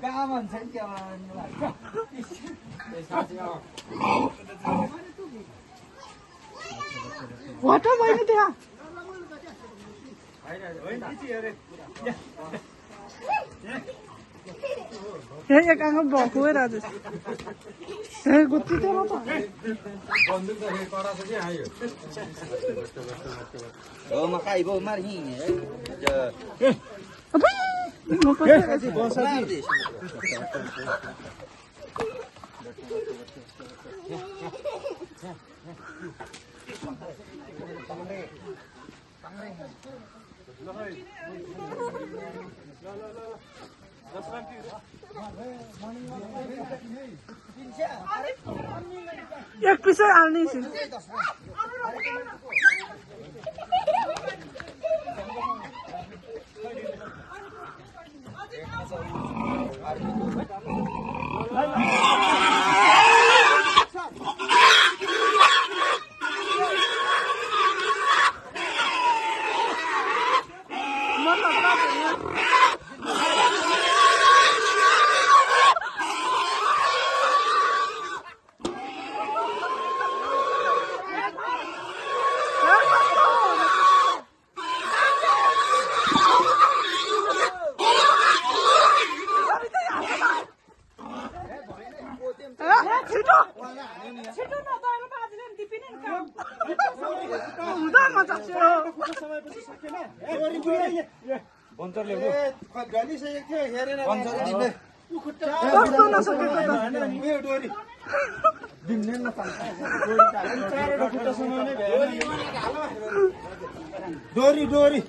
कहाँ भन्छ नि क्या वाटर मैले त्यहाँ हे एक आँखा भएको राजेश हे गुत्ती तेरो त हो म खाइ बो मार हि अबे म कसै एक पिसै हाल्ने छु डोरी डोरी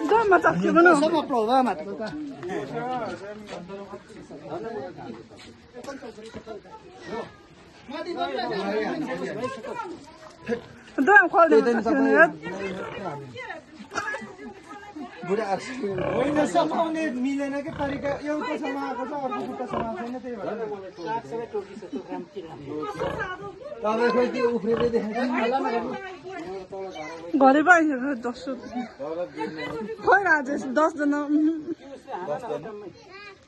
दमा चाख्छु न सब प्रोभा मात्र दम खोल्दै बुढा होइन समाउने मिलेन कि तरिका एउटा समाएको छ अर्को खुट्टा समाएको छैन त्यही भएर तपाईँ खोइ त्यो उफ्रेरै देखेको घरै पाइसक्यो 10 खोइ राजेश 10 जना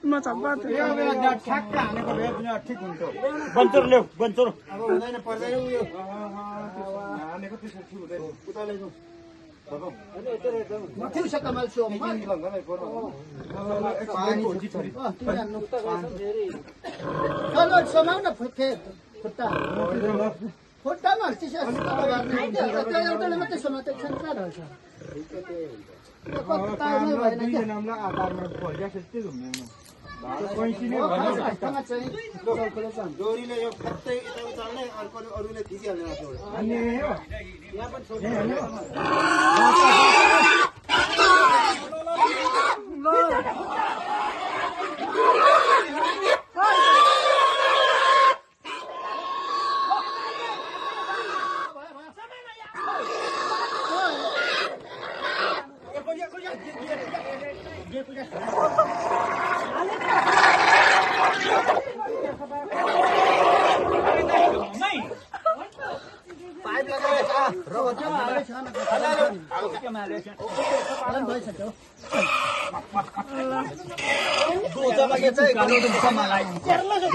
म चप्पा ठ्याक्क हानेको भए पनि ठिक हुन्थ्यो बन्चर ल्याऊ बन्चर अब हुँदैन पर्दैन उयो हानेको त्यसो ठिक हुँदैन उता ल्याइदिउँ समाउ न खुट्टा खुट्टामा एउटाले मात्रै समातेको छ कहाँ रहेछ डोरीले यो खत्तै यता उचाल्ने अर्कोले अरूले खिचिहाल्ने पाइप लगाएर